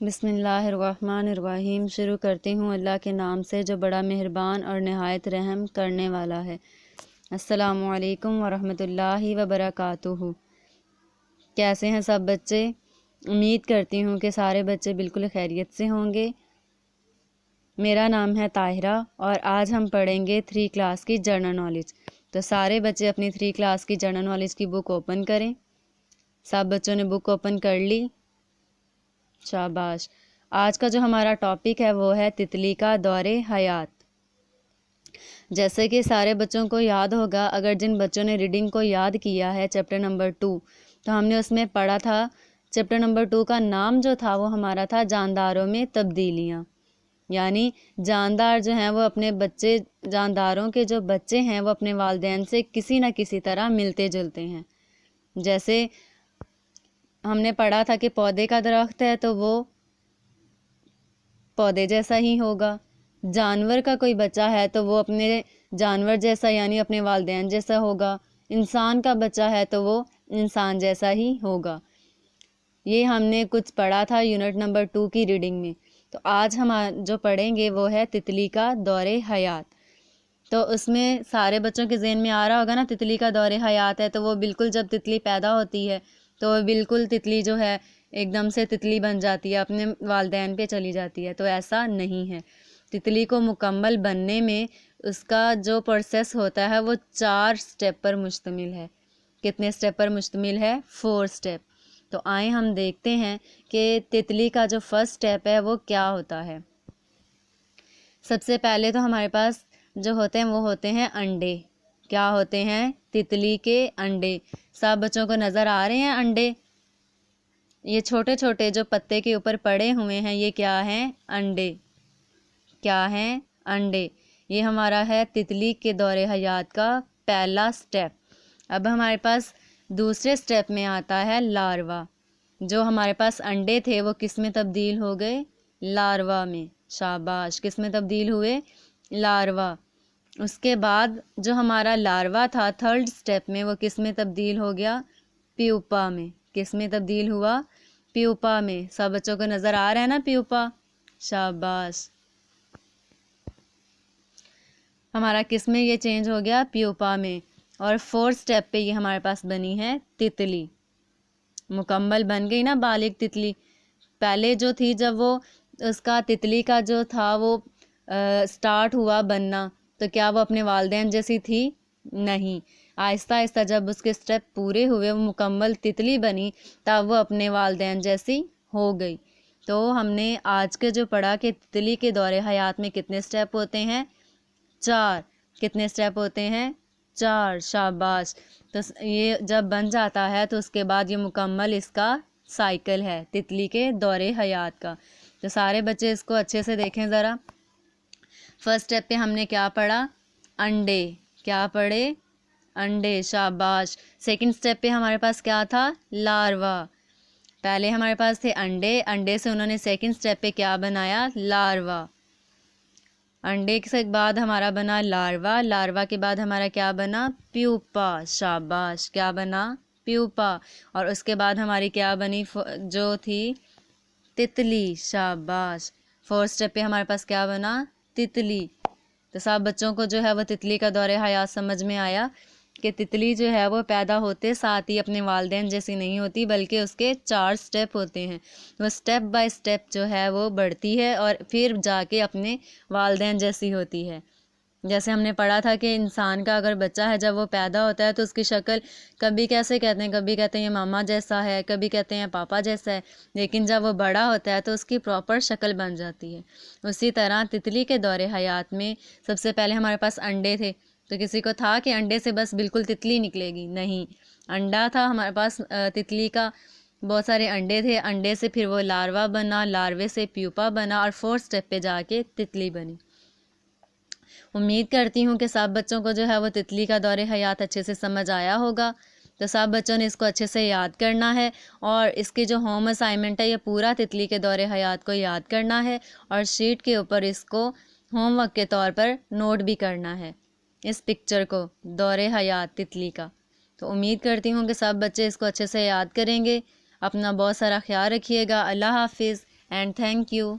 بسم اللہ الرحمن الرحیم۔ شروع کرتی ہوں اللہ کے نام سے جو بڑا مہربان اور نہایت رحم کرنے والا ہے۔ السلام علیکم ورحمۃ اللہ وبرکاتہ۔ کیسے ہیں سب بچے؟ امید کرتی ہوں کہ سارے بچے بالکل خیریت سے ہوں گے۔ میرا نام ہے طاہرہ اور آج ہم پڑھیں گے 3 کلاس کی جنرل نالج۔ تو سارے بچے اپنی 3 کلاس کی جنرل نالج کی بک اوپن کریں۔ سب بچوں نے بک اوپن کر لی؟ شاباش۔ آج کا جو ہمارا ٹاپک ہے وہ ہے تتلی کا دور حیات۔ جیسے کہ سارے بچوں کو یاد ہوگا، اگر جن بچوں نے ریڈنگ کو یاد کیا ہے چیپٹر نمبر 2، تو ہم نے اس میں پڑھا تھا چیپٹر نمبر 2 کا نام جو تھا وہ ہمارا تھا جانداروں میں تبدیلیاں۔ یعنی جاندار جو ہیں وہ اپنے بچے، جانداروں کے جو بچے ہیں وہ اپنے والدین سے کسی نہ کسی طرح ملتے جلتے ہیں۔ جیسے ہم نے پڑھا تھا کہ پودے کا درخت ہے تو وہ پودے جیسا ہی ہوگا، جانور کا کوئی بچہ ہے تو وہ اپنے جانور جیسا یعنی اپنے والدین جیسا ہوگا، انسان کا بچہ ہے تو وہ انسان جیسا ہی ہوگا۔ یہ ہم نے کچھ پڑھا تھا یونٹ نمبر 2 کی ریڈنگ میں۔ تو آج ہم جو پڑھیں گے وہ ہے تتلی کا دور حیات۔ تو اس میں سارے بچوں کے ذہن میں آ رہا ہوگا نا، تتلی کا دور حیات ہے تو وہ بالکل جب تتلی پیدا ہوتی ہے تو بالکل تتلی جو ہے ایک دم سے تتلی بن جاتی ہے، اپنے والدین پہ چلی جاتی ہے، تو ایسا نہیں ہے۔ تتلی کو مکمل بننے میں اس کا جو پروسیس ہوتا ہے وہ 4 سٹیپ پر مشتمل ہے۔ کتنے سٹیپ پر مشتمل ہے؟ 4 سٹیپ۔ تو آئیں ہم دیکھتے ہیں کہ تتلی کا جو فرسٹ سٹیپ ہے وہ کیا ہوتا ہے۔ سب سے پہلے تو ہمارے پاس جو ہوتے ہیں وہ ہوتے ہیں انڈے۔ کیا ہوتے ہیں؟ تتلی کے انڈے۔ سب بچوں کو نظر آ رہے ہیں انڈے؟ یہ چھوٹے چھوٹے جو پتے کے اوپر پڑے ہوئے ہیں یہ کیا ہیں؟ انڈے۔ کیا ہیں؟ انڈے۔ یہ ہمارا ہے تتلی کے دور حیات کا پہلا سٹیپ۔ اب ہمارے پاس دوسرے سٹیپ میں آتا ہے لاروا۔ جو ہمارے پاس انڈے تھے وہ کس میں تبدیل ہو گئے؟ لاروا میں۔ شاباش۔ کس میں تبدیل ہوئے؟ لاروا۔ اس کے بعد جو ہمارا لاروا تھا تھرڈ سٹیپ میں وہ کس میں تبدیل ہو گیا؟ پیوپا میں۔ کس میں تبدیل ہوا؟ پیوپا میں۔ سب بچوں کو نظر آ رہا ہے نا پیوپا؟ شاباش۔ ہمارا کس میں یہ چینج ہو گیا؟ پیوپا میں۔ اور 4 سٹیپ پہ یہ ہمارے پاس بنی ہے تتلی۔ مکمل بن گئی نا بالغ تتلی۔ پہلے جو تھی جب وہ اس کا تتلی کا جو تھا وہ سٹارٹ ہوا بننا تو کیا وہ اپنے والدین جیسی تھی؟ نہیں۔ آہستہ آہستہ جب اس کے سٹیپ پورے ہوئے وہ مکمل تتلی بنی تب وہ اپنے والدین جیسی ہو گئی۔ تو ہم نے آج کے جو پڑھا کہ تتلی کے دور حیات میں کتنے سٹیپ ہوتے ہیں؟ 4۔ کتنے سٹیپ ہوتے ہیں؟ 4۔ شاباش۔ تو یہ جب بن جاتا ہے تو اس کے بعد یہ مکمل اس کا سائیکل ہے تتلی کے دور حیات کا۔ تو سارے بچے اس کو اچھے سے دیکھیں ذرا۔ فرسٹ سٹیپ پہ ہم نے کیا پڑھا؟ انڈے۔ کیا پڑھے؟ انڈے۔ شاباش۔ سیکنڈ سٹیپ پہ ہمارے پاس کیا تھا؟ لاروا۔ پہلے ہمارے پاس تھے انڈے، انڈے سے انہوں نے سیکنڈ سٹیپ پہ کیا بنایا؟ لاروا۔ انڈے کے بعد ہمارا بنا لاروا، لاروا کے بعد ہمارا کیا بنا؟ پیوپا۔ شاباش۔ کیا بنا؟ پیوپا۔ اور اس کے بعد ہماری کیا بنی جو تھی؟ تتلی۔ شاباش۔ 4 سٹیپ پہ ہمارے پاس کیا بنا؟ تتلی۔ تو سب بچوں کو جو ہے وہ تتلی کا دور حیات سمجھ میں آیا کہ تتلی جو ہے وہ پیدا ہوتے ساتھ ہی اپنے والدین جیسی نہیں ہوتی بلکہ اس کے 4 سٹیپ ہوتے ہیں۔ وہ سٹیپ بائی سٹیپ جو ہے وہ بڑھتی ہے اور پھر جا کے اپنے والدین جیسی ہوتی ہے۔ جیسے ہم نے پڑھا تھا کہ انسان کا اگر بچہ ہے جب وہ پیدا ہوتا ہے تو اس کی شکل کبھی کیسے کہتے ہیں، کبھی کہتے ہیں یہ ماما جیسا ہے، کبھی کہتے ہیں پاپا جیسا ہے، لیکن جب وہ بڑا ہوتا ہے تو اس کی پراپر شکل بن جاتی ہے۔ اسی طرح تتلی کے دور حیات میں سب سے پہلے ہمارے پاس انڈے تھے، تو کسی کو تھا کہ انڈے سے بس بالکل تتلی نکلے گی؟ نہیں۔ انڈا تھا ہمارے پاس تتلی کا، بہت سارے انڈے تھے، انڈے سے پھر وہ لاروا بنا، لاروے سے پیوپا بنا اور 4 سٹیپ پہ جا کے تتلی بنی۔ امید کرتی ہوں کہ سب بچوں کو جو ہے وہ تتلی کا دور حیات اچھے سے سمجھ آیا ہوگا۔ تو سب بچوں نے اس کو اچھے سے یاد کرنا ہے اور اس کی جو ہوم اسائنمنٹ ہے یہ پورا تتلی کے دور حیات کو یاد کرنا ہے اور شیٹ کے اوپر اس کو ہوم ورک کے طور پر نوٹ بھی کرنا ہے، اس پکچر کو، دور حیات تتلی کا۔ تو امید کرتی ہوں کہ سب بچے اس کو اچھے سے یاد کریں گے۔ اپنا بہت سارا خیال رکھیے گا۔ اللہ حافظ۔ And thank you.